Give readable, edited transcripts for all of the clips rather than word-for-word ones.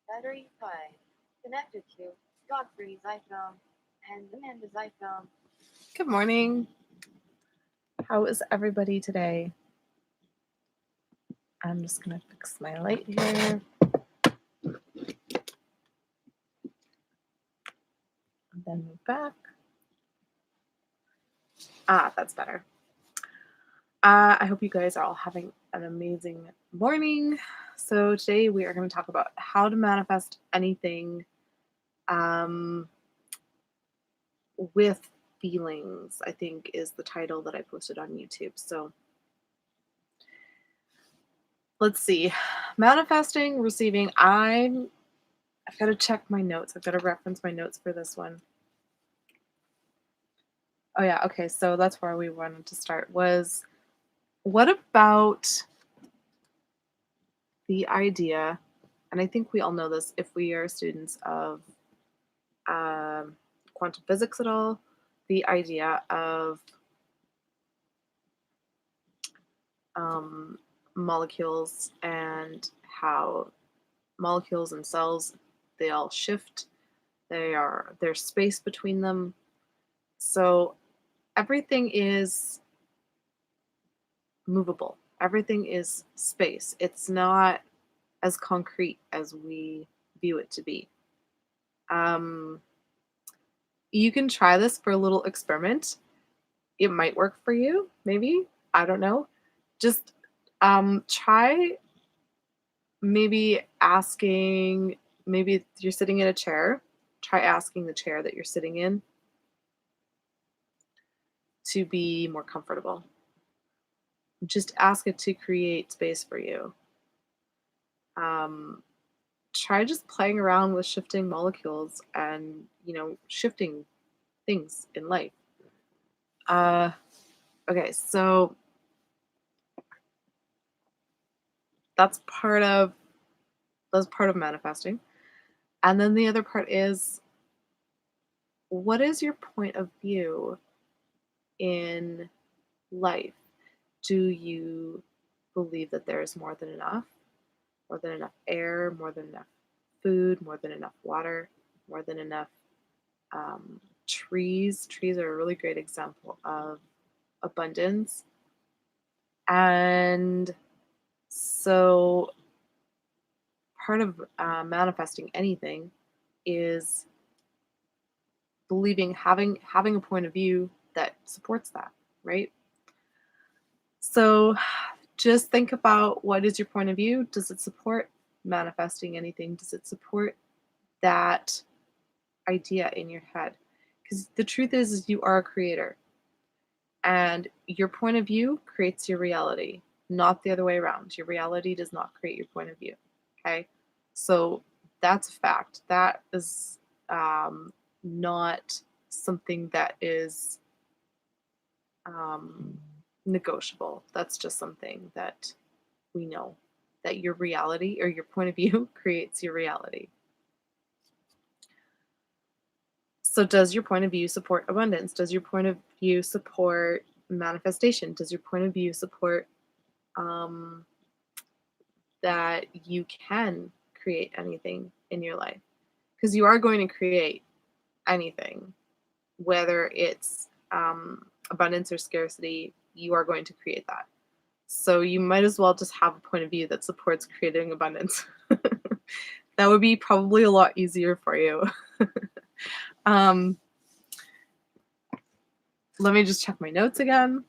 Battery 5. Connected to dog-free iPhone and Amanda's iPhone. Good morning. How is everybody today? I'm just going to fix my light here. And then move back. That's better. I hope you guys are all having an amazing morning. So today we are going to talk about how to manifest anything with feelings, I think is the title that I posted on YouTube. So let's see. Manifesting, receiving. I've got to check my notes. I've got to reference my notes for this one. Oh yeah, okay, so that's where we wanted to start was what about the idea, and I think we all know this if we are students of quantum physics at all, the idea of molecules and how molecules and cells, they all shift. There's space between them. So everything is movable. Everything is space. It's not as concrete as we view it to be. You can try this for a little experiment. It might work for you, maybe. I don't know. Just try maybe asking, maybe you're sitting in a chair, try asking the chair that you're sitting in to be more comfortable. Just ask it to create space for you. Try just playing around with shifting molecules and, shifting things in life. Okay, so that's part of manifesting. And then the other part is, what is your point of view in life? Do you believe that there is more than enough air, more than enough food, more than enough water, more than enough trees? Trees are a really great example of abundance. And so part of manifesting anything is believing, having a point of view that supports that, right? So just think about, what is your point of view? Does it support manifesting anything? Does it support that idea in your head? Because the truth is you are a creator, and your point of view creates your reality, not the other way around. Your reality does not create your point of view. Okay, so that's a fact. That is not something that is negotiable. That's just something that we know, that your reality or your point of view creates your reality. So does your point of view support abundance? Does your point of view support manifestation? Does your point of view support that you can create anything in your life? Because you are going to create anything, whether it's abundance or scarcity, you are going to create that. So you might as well just have a point of view that supports creating abundance. That would be probably a lot easier for you. Let me just check my notes again.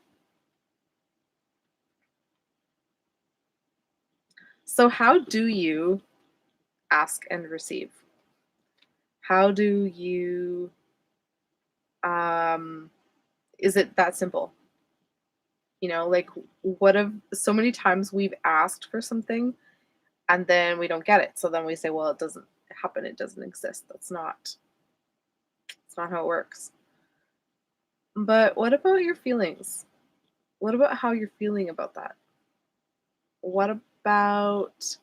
So how do you ask and receive? How do you, is it that simple? Like, what if so many times we've asked for something and then we don't get it? So then we say, well, it doesn't happen. It doesn't exist. It's not how it works. But what about your feelings? What about how you're feeling about that? What about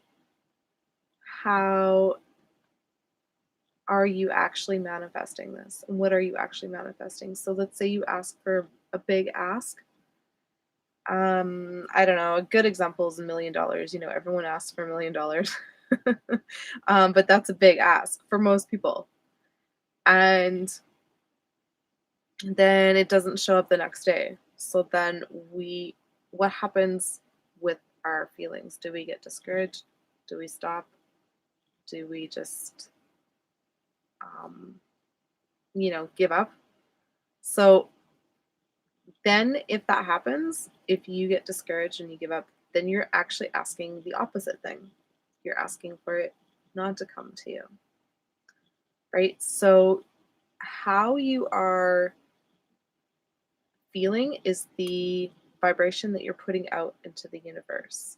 how are you actually manifesting this? And what are you actually manifesting? So let's say you ask for a big ask. I don't know, a good example is $1 million. Everyone asks for $1 million. But that's a big ask for most people. And then it doesn't show up the next day. So then what happens with our feelings? Do we get discouraged? Do we stop? Do we just, um, give up? So then, if that happens, if you get discouraged and you give up, then you're actually asking the opposite thing. You're asking for it not to come to you, right? So, how you are feeling is the vibration that you're putting out into the universe.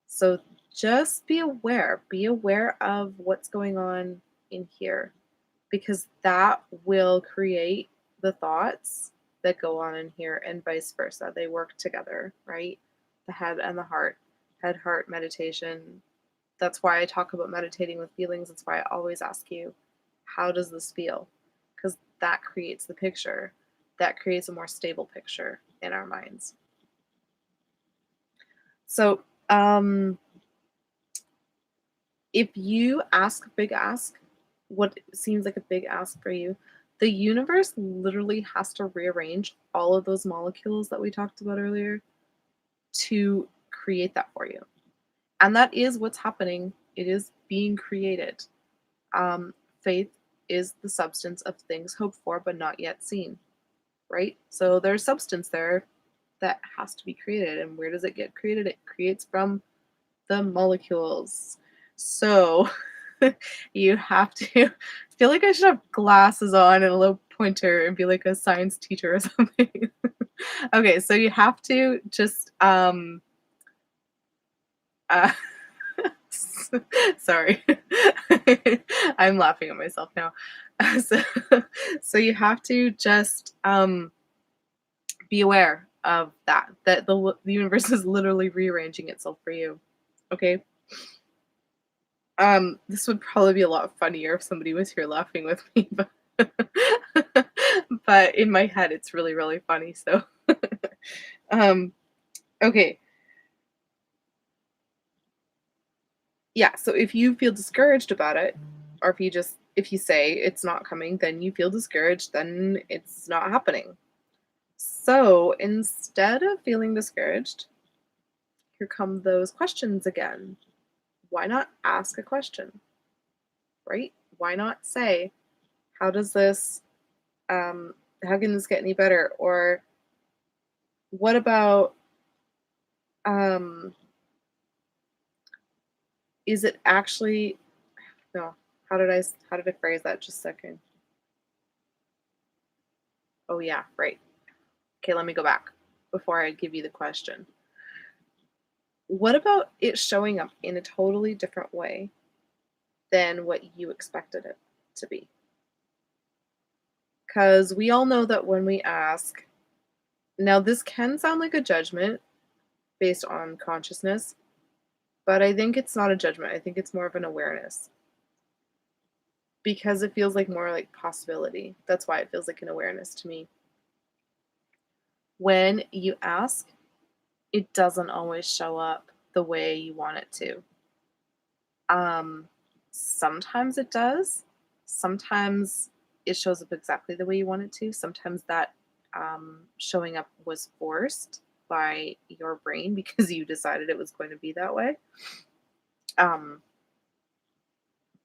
So, just be aware. Be aware of what's going on in here, because that will create the thoughts that go on in here, and vice versa. They work together, right? The head and the heart. Head, heart, meditation. That's why I talk about meditating with feelings. That's why I always ask you, how does this feel? Because that creates the picture. That creates a more stable picture in our minds. So, if you ask a big ask, what seems like a big ask for you, the universe literally has to rearrange all of those molecules that we talked about earlier to create that for you. And that is what's happening. It is being created. Faith is the substance of things hoped for but not yet seen, right? So there's substance there that has to be created. And where does it get created? It creates from the molecules. So you have to I feel like I should have glasses on and a little pointer and be like a science teacher or something. Okay, so you have to just uh sorry. I'm laughing at myself now. So, so you have to just be aware of that the universe is literally rearranging itself for you. Okay? This would probably be a lot funnier if somebody was here laughing with me, but but in my head it's really, really funny, so um, okay. Yeah, so if you feel discouraged about it, or if you say it's not coming, then you feel discouraged, then it's not happening. So instead of feeling discouraged, here come those questions again. Why not ask a question, right? Why not say, how does this how can this get any better? Or what about um is it actually no, how did I phrase that? Just a second. Oh yeah, right. Okay, let me go back before I give you the question. What about it showing up in a totally different way than what you expected it to be? Because we all know that when we ask, now this can sound like a judgment based on consciousness, but I think it's not a judgment. I think it's more of an awareness because it feels like more like possibility. That's why it feels like an awareness to me. When you ask, it doesn't always show up the way you want it to. Um, Sometimes it does. Sometimes it shows up exactly the way you want it to. Sometimes that showing up was forced by your brain because you decided it was going to be that way. Um,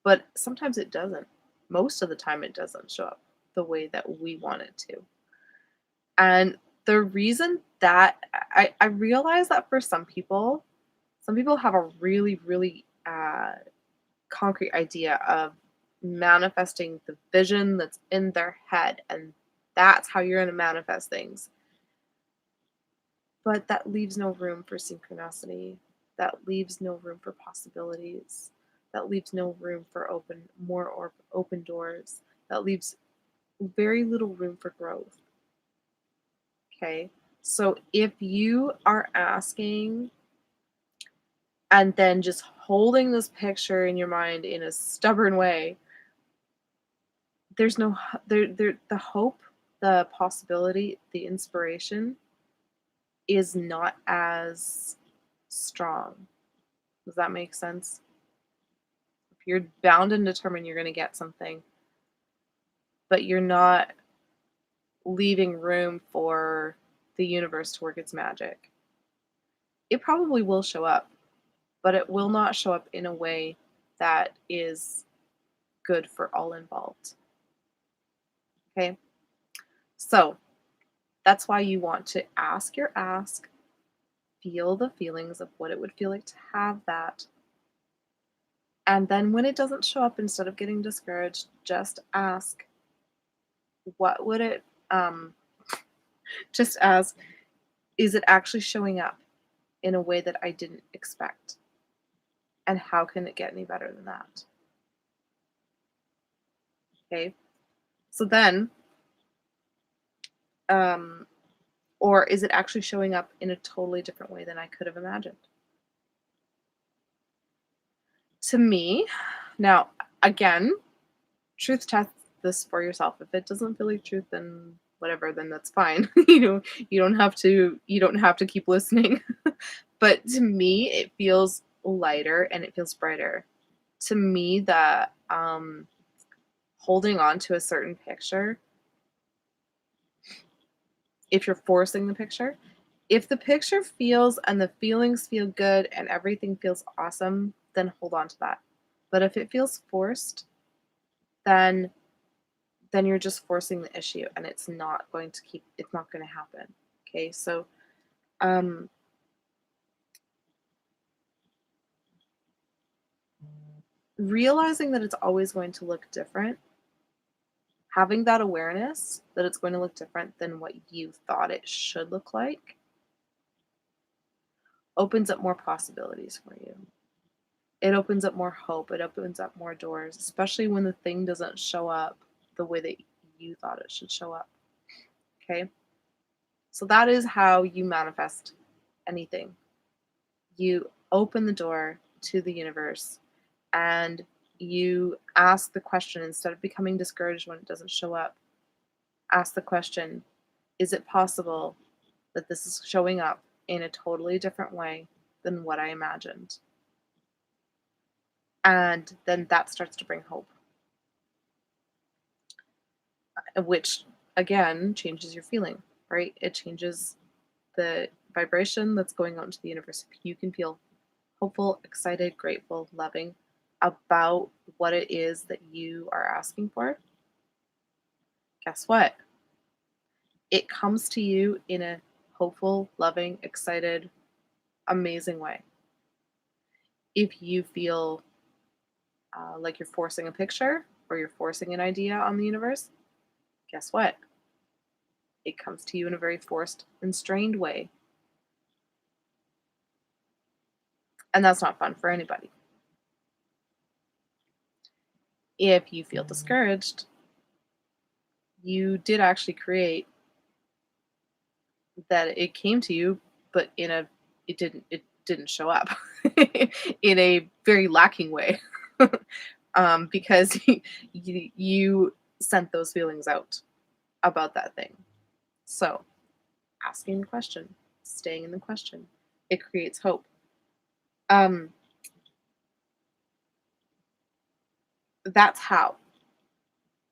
but sometimes it doesn't. Most of the time, it doesn't show up the way that we want it to. And the reason that I realize that for some people have a really, really concrete idea of manifesting the vision that's in their head, and that's how you're going to manifest things. But that leaves no room for synchronicity. That leaves no room for possibilities. That leaves no room for open doors. That leaves very little room for growth. Okay. So if you are asking and then just holding this picture in your mind in a stubborn way, there's no the hope, the possibility, the inspiration is not as strong. Does that make sense? You're bound and determined you're going to get something, but you're not leaving room for the universe to work its magic. It probably will show up, but it will not show up in a way that is good for all involved. Okay? So that's why you want to ask your ask, feel the feelings of what it would feel like to have that. And then when it doesn't show up, instead of getting discouraged, just ask, what would it, just ask, is it actually showing up in a way that I didn't expect? And how can it get any better than that? Okay. So then, um, or is it actually showing up in a totally different way than I could have imagined? To me, now, again, truth test this for yourself. If it doesn't feel like truth, then whatever, then that's fine. You don't have to keep listening. But to me, it feels lighter and it feels brighter. To me, that holding on to a certain picture, if you're forcing the picture, if the picture feels and the feelings feel good and everything feels awesome, then hold on to that. But if it feels forced, then you're just forcing the issue and it's not going to happen. Okay? So um realizing that it's always going to look different, having that awareness that it's going to look different than what you thought it should look like, opens up more possibilities for you. It opens up more hope. It opens up more doors, especially when the thing doesn't show up the way that you thought it should show up. Okay? So that is how you manifest anything. You open the door to the universe and you ask the question instead of becoming discouraged when it doesn't show up. Ask the question, is it possible that this is showing up in a totally different way than what I imagined? And then that starts to bring hope, which again changes your feeling, right? It changes the vibration that's going out into the universe. If you can feel hopeful, excited, grateful, loving about what it is that you are asking for, guess what? It comes to you in a hopeful, loving, excited, amazing way. If you feel like you're forcing a picture or you're forcing an idea on the universe, guess what? It comes to you in a very forced and strained way. And that's not fun for anybody. If you feel discouraged, you did actually create that it came to you, but it didn't show up in a very lacking way. Because you sent those feelings out about that thing. So asking the question, staying in the question, it creates hope. Um, that's how,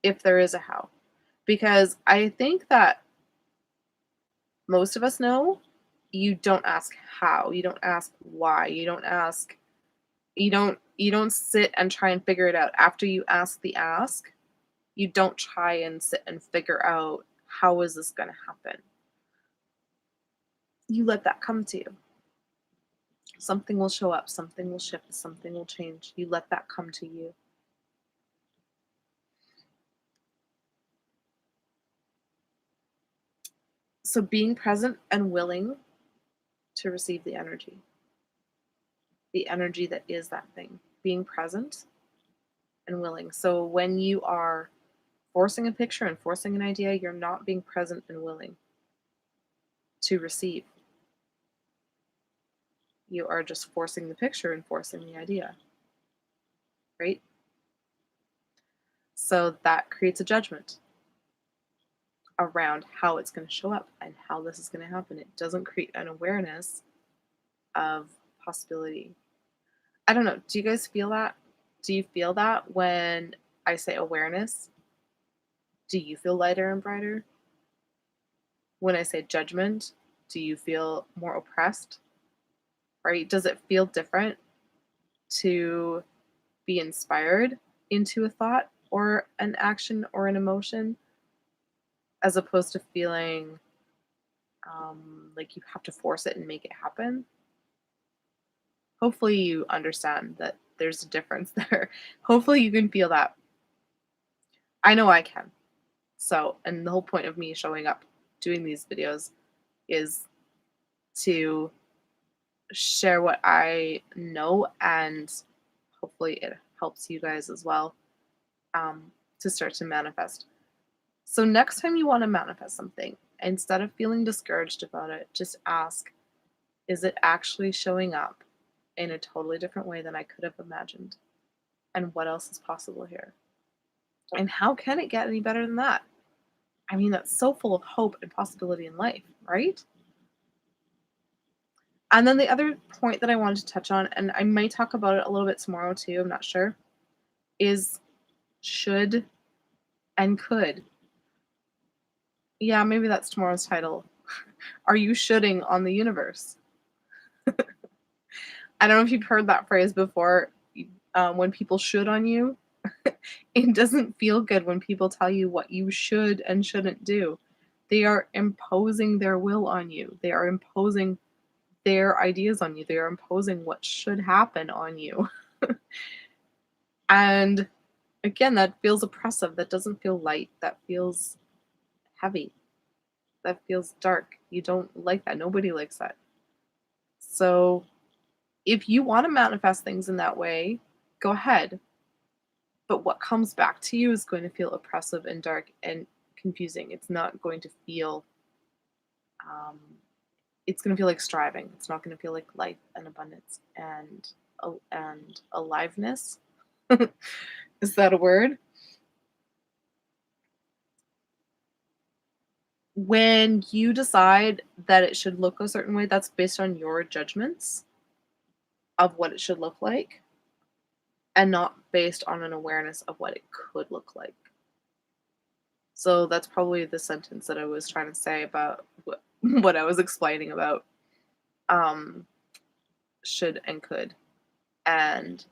if there is a how. Because I think that most of us know you don't ask how, you don't ask why, you don't sit and try and figure it out. After you ask the ask, you don't try and sit and figure out how is this going to happen. You let that come to you. Something will show up, something will shift, something will change. You let that come to you. So being present and willing to receive the energy that is that thing, being present and willing. So when you are forcing a picture and forcing an idea, you're not being present and willing to receive. You are just forcing the picture and forcing the idea, right? So that creates a judgment around how it's going to show up and how this is going to happen. It doesn't create an awareness of possibility. I don't know. Do you guys feel that? Do you feel that when I say awareness? Do you feel lighter and brighter? When I say judgment, do you feel more oppressed? Right? Does it feel different to be inspired into a thought or an action or an emotion as opposed to feeling like you have to force it and make it happen? Hopefully, you understand that there's a difference there. Hopefully, you can feel that. I know I can. So, and the whole point of me showing up doing these videos is to share what I know, and hopefully it helps you guys as well, to start to manifest. So next time you want to manifest something, instead of feeling discouraged about it, just ask, is it actually showing up in a totally different way than I could have imagined? And what else is possible here? And how can it get any better than that? I mean, that's so full of hope and possibility in life, right? And then the other point that I wanted to touch on, and I might talk about it a little bit tomorrow too, I'm not sure, is should and could. Yeah, maybe that's tomorrow's title. Are you shoulding on the universe? I don't know if you've heard that phrase before. When people should on you, it doesn't feel good when people tell you what you should and shouldn't do. They are imposing their will on you. They are imposing their ideas on you. They are imposing what should happen on you. And again, that feels oppressive. That doesn't feel light. That feels heavy. That feels dark. You don't like that. Nobody likes that. So if you want to manifest things in that way, go ahead. But what comes back to you is going to feel oppressive and dark and confusing. It's not going to feel, um, it's going to feel like striving. It's not going to feel like life and abundance and aliveness. Is that a word? When you decide that it should look a certain way, that's based on your judgments of what it should look like and not based on an awareness of what it could look like. So that's probably the sentence that I was trying to say about what I was explaining about um, should and could, and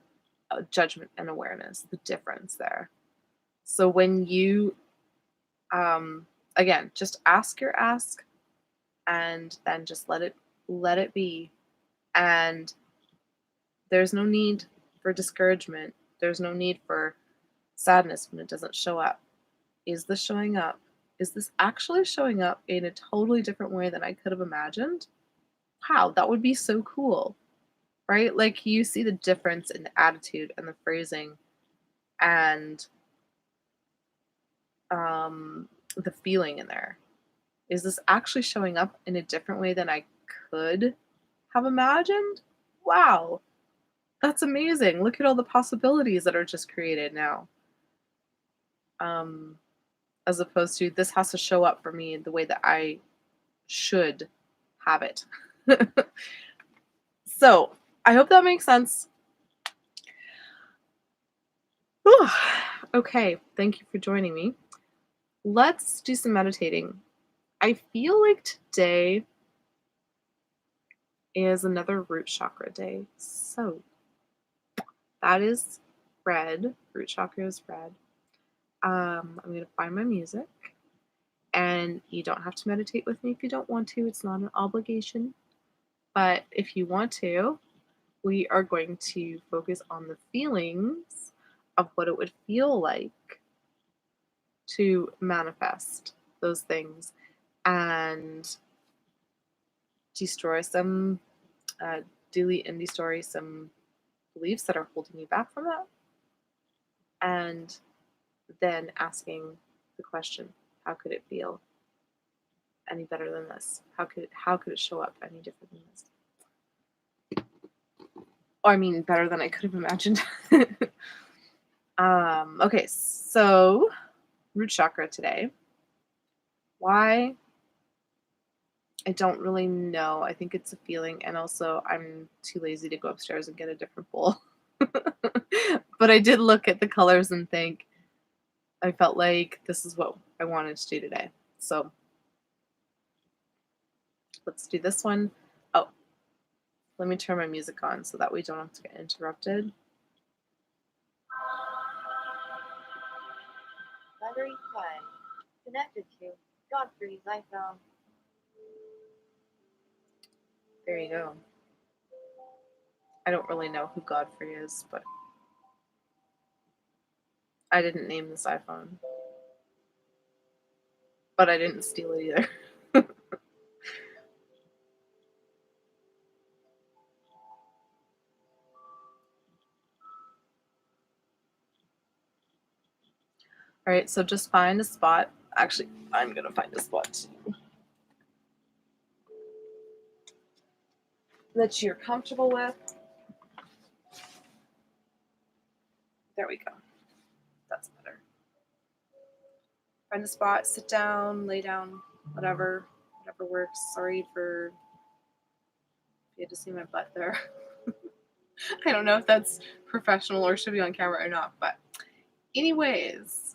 judgment and awareness, the difference there. So when you, again, just ask your ask and then just let it be. And there's no need for discouragement. There's no need for sadness when it doesn't show up. Is this showing up? Is this actually showing up in a totally different way than I could have imagined? Wow, that would be so cool, right? Like you see the difference in the attitude and the phrasing and the feeling in there. Is this actually showing up in a different way than I could have imagined? Wow, that's amazing. Look at all the possibilities that are just created now. Um, as opposed to this has to show up for me the way that I should have it. So, I hope that makes sense. Whew. Okay, thank you for joining me. Let's do some meditating. I feel like today is another root chakra day. So, that is red. Root chakra is red. I'm going to find my music. And you don't have to meditate with me if you don't want to. It's not an obligation. But if you want to, we are going to focus on the feelings of what it would feel like to manifest those things and destroy some, delete and destroy some beliefs that are holding you back from that. And then asking the question, how could it feel any better than this? How could it show up any different than this? Or I mean, better than I could have imagined. Okay, so root chakra today. Why? I don't really know. I think it's a feeling, and also I'm too lazy to go upstairs and get a different bowl. But I did look at the colors and think I felt like this is what I wanted to do today. So let's do this one. Oh, let me turn my music on so that we don't have to get interrupted. Battery 5. Connected to Godfrey's iPhone. There you go. I don't really know who Godfrey is, but I didn't name this iPhone. But I didn't steal it either. All right, so just find a spot. Actually, I'm going to find a spot too. That you're comfortable with. There we go. That's better. Find a spot, sit down, lay down, whatever works. Sorry for if you had to see my butt there. I don't know if that's professional or should be on camera or not, but anyways.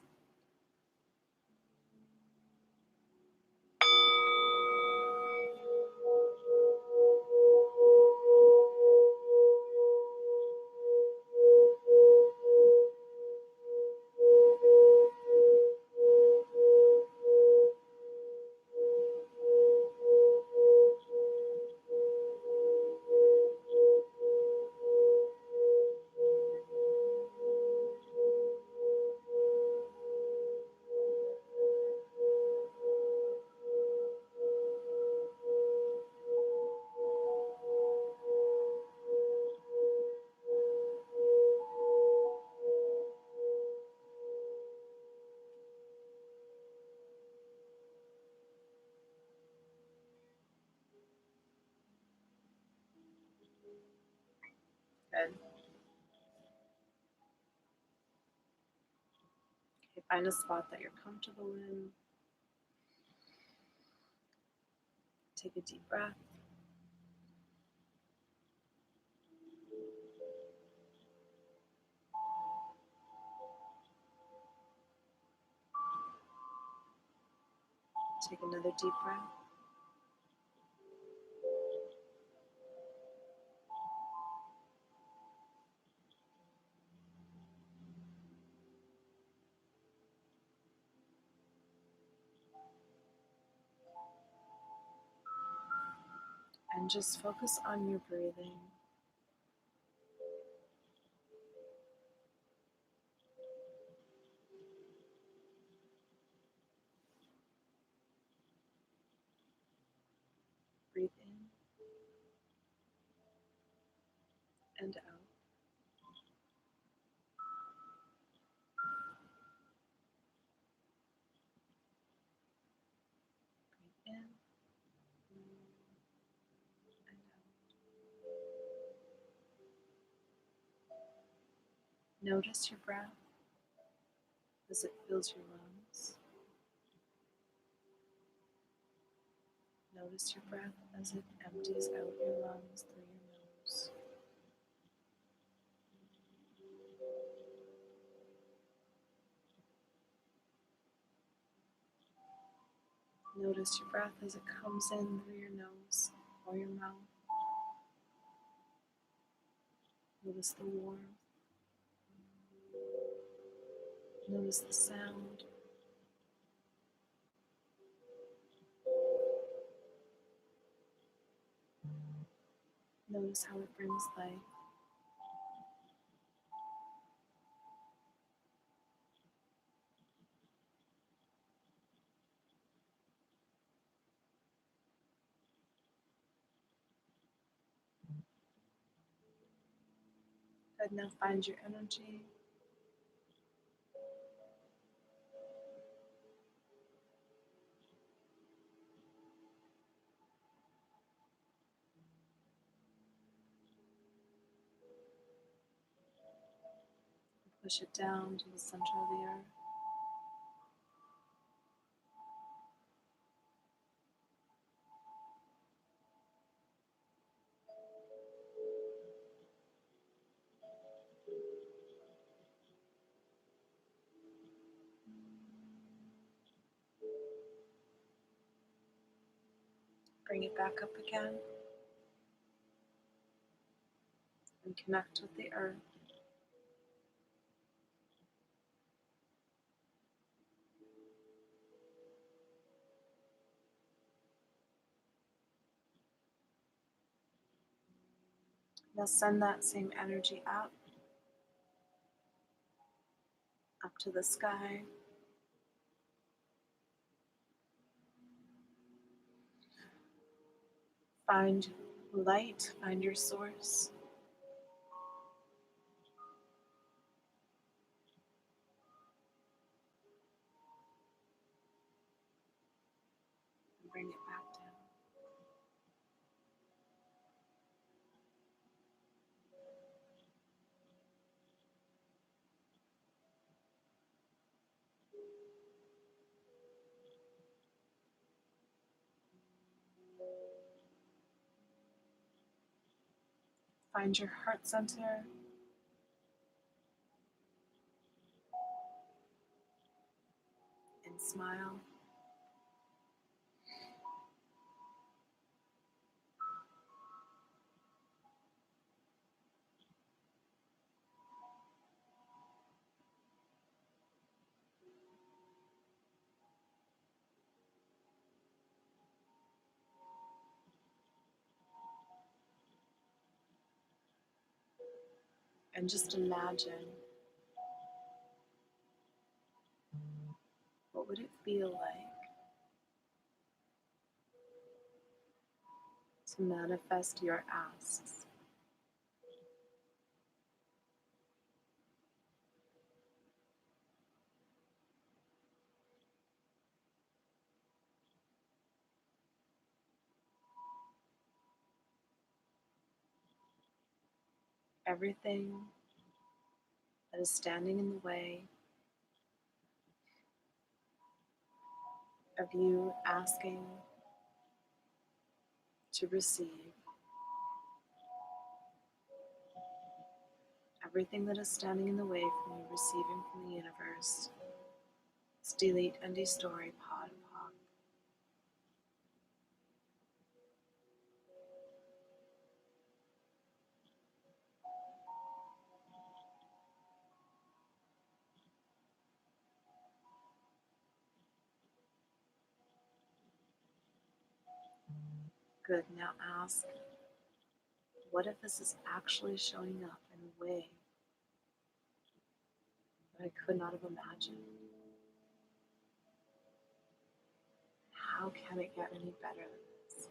Good. Okay, find a spot that you're comfortable in. Take a deep breath. Take another deep breath. And just focus on your breathing. Breathe in and out. Breathe in and out. Notice your breath as it fills your lungs. Notice your breath as it empties out your lungs through your nose. Notice your breath as it comes in through your nose or your mouth. Notice the warmth. Notice the sound. Notice how it brings life. Good, now find your energy. Push it down to the center of the earth. Bring it back up again and connect with the earth. Now send that same energy up to the sky. Find light, find your source. And bring it back down. Find your heart center and smile. And just imagine, what would it feel like to manifest your asks? Everything that is standing in the way of you asking to receive, everything that is standing in the way from you receiving from the universe, is delete and destory, pod, pod. Good, now ask, what if this is actually showing up in a way that I could not have imagined? How can it get any better than this?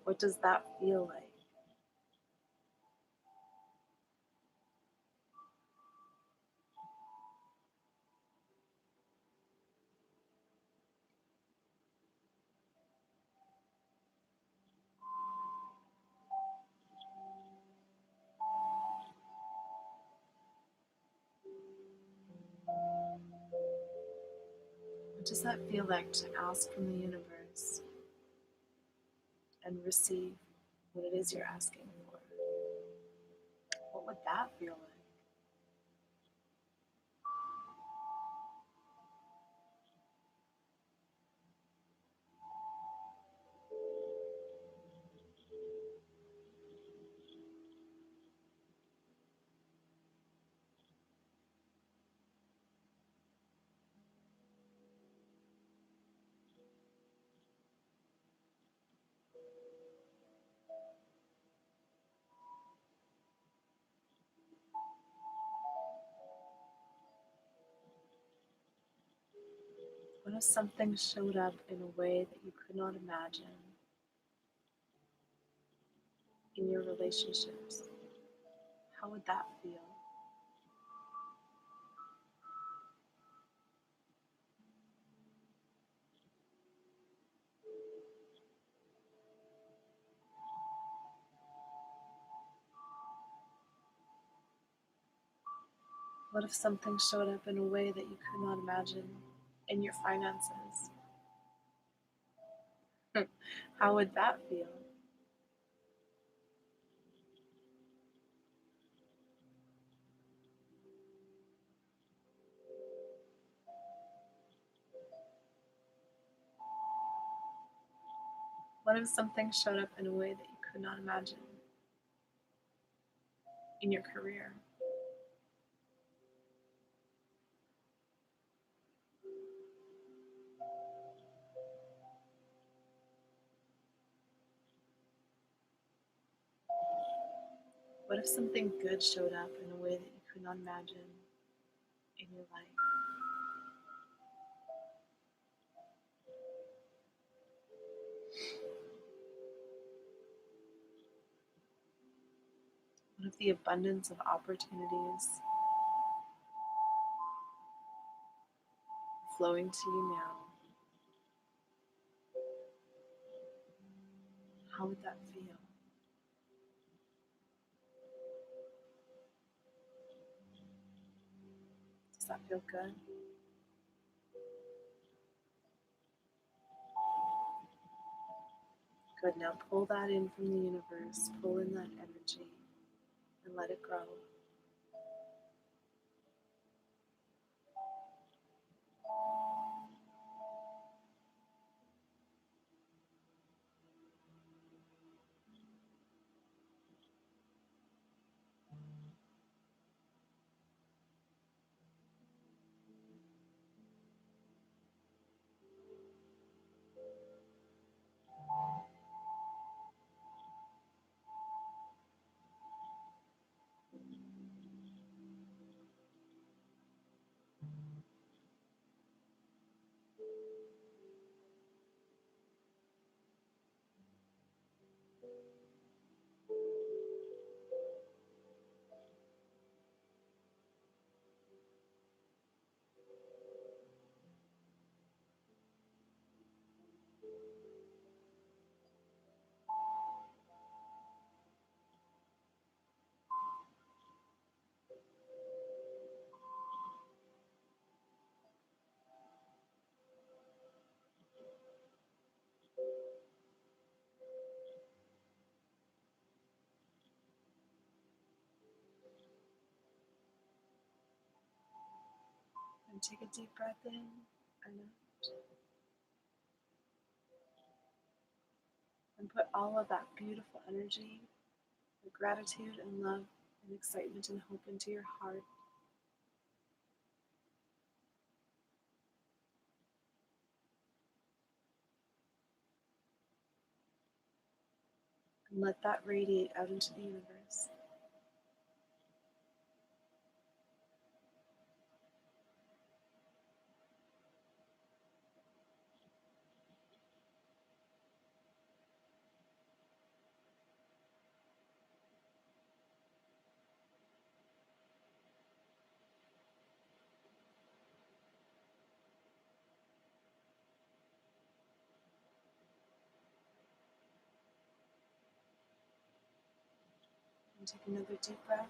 What does that feel like? What does that feel like to ask from the universe and receive what it is you're asking for? What would that feel like? What if something showed up in a way that you could not imagine in your relationships? How would that feel? What if something showed up in a way that you could not imagine in your finances? How would that feel? What if something showed up in a way that you could not imagine in your career? What if something good showed up in a way that you could not imagine in your life? What if the abundance of opportunities flowing to you now? How would that feel? Does that feel good? Good. Now pull that in from the universe, pull in that energy, and let it grow. And take a deep breath in and out. And put all of that beautiful energy, the gratitude and love and excitement and hope into your heart. And let that radiate out into the universe. And take another deep breath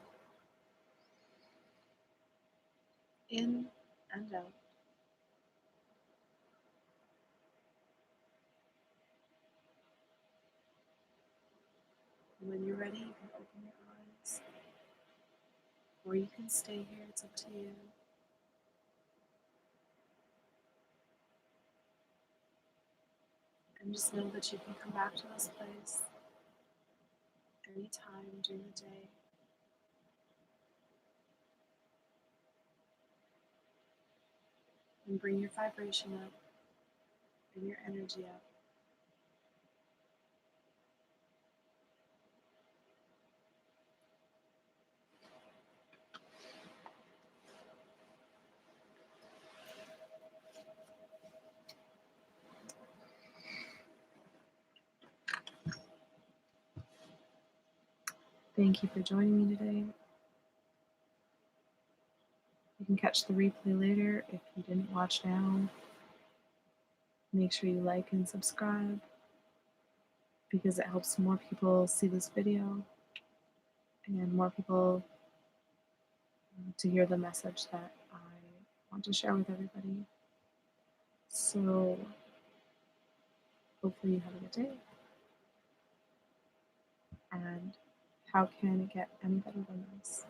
in and out. And when you're ready, you can open your eyes, or you can stay here. It's up to you. And just know that you can come back to this place anytime during the day. And bring your vibration up and your energy up. Thank you for joining me today. You can catch the replay later if you didn't watch now. Make sure you like and subscribe because it helps more people see this video and more people to hear the message that I want to share with everybody. So Hopefully, you have a good day. And how can it get any better than this?